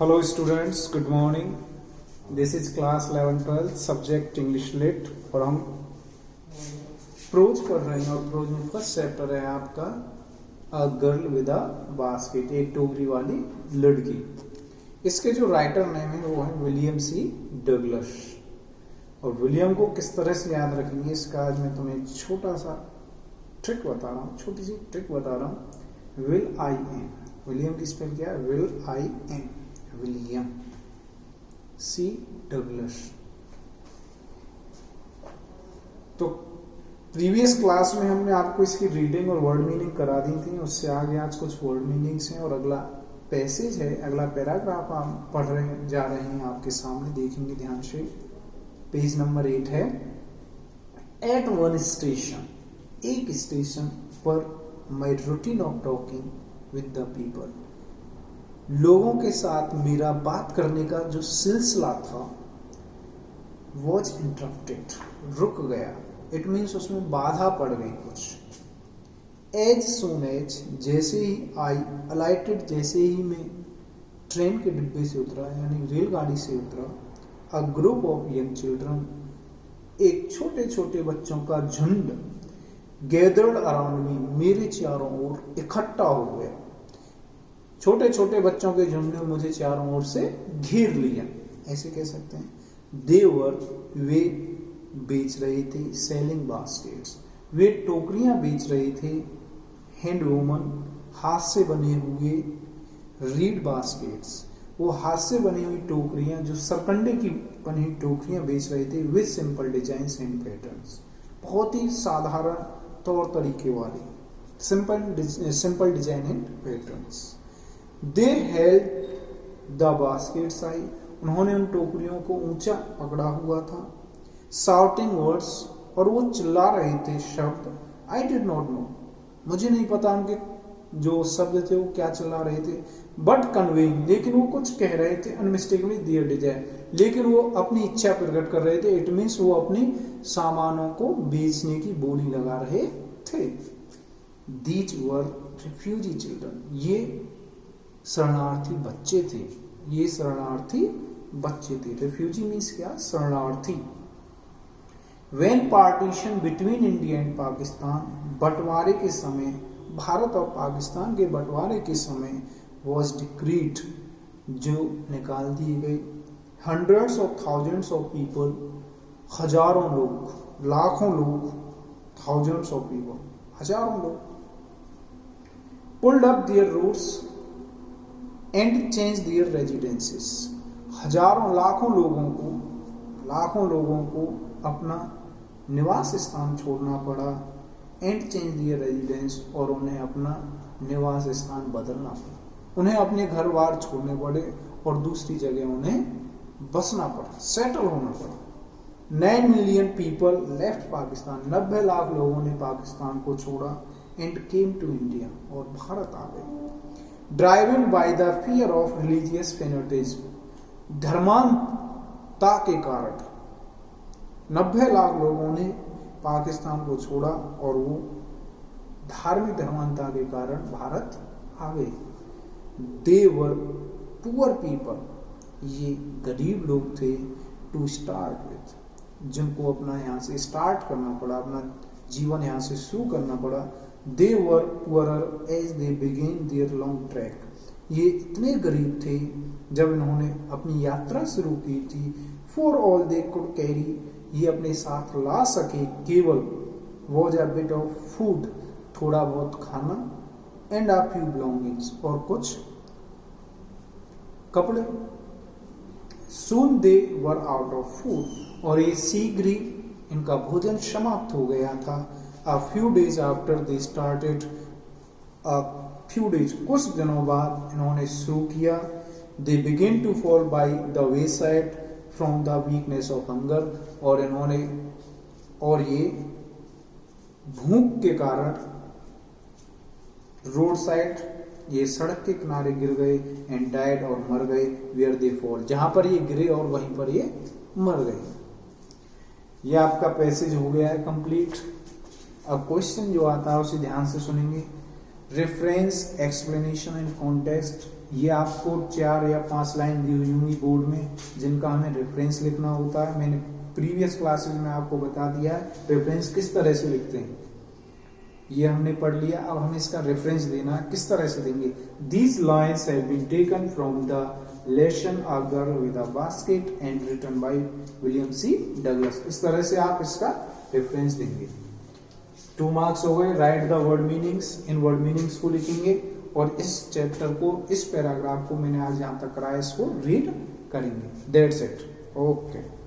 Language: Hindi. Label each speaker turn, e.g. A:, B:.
A: Hello students, good morning. This is class 11-12 subject English Lit और हम प्रोज पढ़ रहे हैं और प्रोज में फर्स्ट चैप्टर है आपका अ गर्ल विद अ बास्केट, एक टोकरी वाली लड़की। इसके जो राइटर नेम है वो है विलियम सी डगलस। और विलियम को किस तरह से याद रखेंगे इसका आज मैं तुम्हें छोटा सा ट्रिक बता रहा हूँ, छोटी सी ट्रिक बता रहा हूँ। विल आई एम, विलियम की स्पेल क्या है? Will I am, William C Douglas. तो प्रीवियस क्लास में हमने आपको इसकी रीडिंग और वर्ड मीनिंग करा दी थी, उससे आगे आज कुछ वर्ड मीनिंग्स हैं और अगला पैसेज है, अगला पैराग्राफ आप पढ़ रहे जा रहे हैं, आपके सामने देखेंगे ध्यान से। पेज नंबर 8 है। एट वन स्टेशन, एक स्टेशन पर my routine of talking with the people, लोगों के साथ मेरा बात करने का जो सिलसिला था वॉज इंटरप्टेड, रुक गया। इट मीन्स उसमें बाधा पड़ गई कुछ। एज सून एज, जैसे ही आई अलाइटेड, जैसे ही मैं ट्रेन के डिब्बे से उतरा यानी रेलगाड़ी से उतरा, a group of young children, एक छोटे छोटे बच्चों का झुंड, गैदर्ड अराउंड मी, मेरे चारों ओर इकट्ठा हो गया। छोटे छोटे बच्चों के झुंड ने मुझे चारों ओर से घेर लिया, ऐसे कह सकते हैं। दे वर, वे बेच रहे थे, सेलिंग बास्केट्स, वे टोकरियां बेच रहे थे। हैंड वूमन, हाथ से बने हुए। रीड बास्केट्स, वो हाथ से बनी हुई टोकरियां, जो सरकंडे की बनी हुई टोकरियां बेच रहे थे। With simple design and patterns, बहुत ही साधारण तौर तरीके वाली simple design and patterns. They held the baskets high, उन्होंने उन टोकरियों को ऊंचा पकड़ा हुआ था। शाउटिंग वर्ड्स, और वो चिल्ला रहे थे शब्द। आई डिड नॉट नो, मुझे नहीं पता उनके जो शब्द थे वो क्या चिल्ला रहे थे। बट कन्वेइंग, लेकिन वो कुछ कह रहे थे। अनमिस्टेकबली देयर डिजायर, लेकिन वो अपनी इच्छा प्रकट कर रहे थे। इट मीन्स वो अपनी सामानों को बेचने की बोली लगा रहे थे। दीज वर रिफ्यूजी चिल्ड्रन, ये शरणार्थी बच्चे थे, ये शरणार्थी बच्चे थे। रिफ्यूजी मीन्स क्या? शरणार्थी। When partition between India and Pakistan, बंटवारे के समय, भारत और पाकिस्तान के बंटवारे के समय, was decreed, जो निकाल दिए गए। Hundreds of thousands of people, हजारों लोग, लाखों लोग, thousands of people, हजारों लोग, pulled up their routes and changed their residences, हजारों लाखों लोगों को अपना निवास स्थान छोड़ना पड़ा। एंड चेंज दियर रेजिडेंस, और उन्हें अपना निवास स्थान बदलना पड़ा, उन्हें अपने घर बार छोड़ने पड़े और दूसरी जगह उन्हें बसना पड़ा, सेटल होना पड़ा। 9 million people left Pakistan, 90 lakh लोगों ने पाकिस्तान को छोड़ा। एंड केम टू इंडिया, और भारत आ गए। Driven by the fear of religious fanaticism, धर्मांधता के कारण 90 लाख लोगों ने पाकिस्तान को छोड़ा और वो धार्मिक धर्मांधता के कारण भारत आ गए। दे वर पुअर पीपल, ये गरीब लोग थे। टू स्टार्ट विथ, जिनको अपना यहाँ से स्टार्ट करना पड़ा, अपना जीवन यहाँ से शुरू करना पड़ा। They were poorer as they begin their long track, ये इतने गरीब थे जब इन्होंने अपनी यात्रा शुरू की थी। For all they could carry, ये अपने साथ ला सके केवल। Was a bit of food, थोड़ा बहुत खाना। एंड अ फ्यू बिलोंगिंग्स, और कुछ कपड़े। सून दे वर आउट ऑफ फूड, और ये शीघ्र ही इनका भोजन समाप्त हो गया था। A few days after they started, a few days, कुछ दिनों बाद इन्होंने शुरू किया। They begin to fall by the way side from the weakness of hunger, और ये भूख के कारण रोड साइड, ये सड़क के किनारे गिर गए। एंड डाइड, और मर गए। वेयर दे फॉल, जहां पर ये गिरे और वहीं पर ये मर गए। ये आपका पैसेज हो गया है कंप्लीट। अब क्वेश्चन जो आता है उसे ध्यान से सुनेंगे। रेफरेंस, एक्सप्लेनेशन एंड कॉन्टेक्स्ट, ये आपको 4 या 5 लाइन दी हुई होंगी बोर्ड में जिनका हमें रेफरेंस लिखना होता है। मैंने प्रीवियस क्लासेस में आपको बता दिया है रेफरेंस किस तरह से लिखते हैं, ये हमने पढ़ लिया। अब हमें इसका रेफरेंस देना है, किस तरह से देंगे। These lines have been taken from the lesson a girl with a basket and written by William C Douglas. इस तरह से आप इसका रेफरेंस देंगे। 2 मार्क्स हो गए। Right the word meanings, in word meanings को लिखेंगे और इस चैप्टर को, इस पैराग्राफ को मैंने आज यहां तक कराया, इसको रीड करेंगे। That's it. ओके।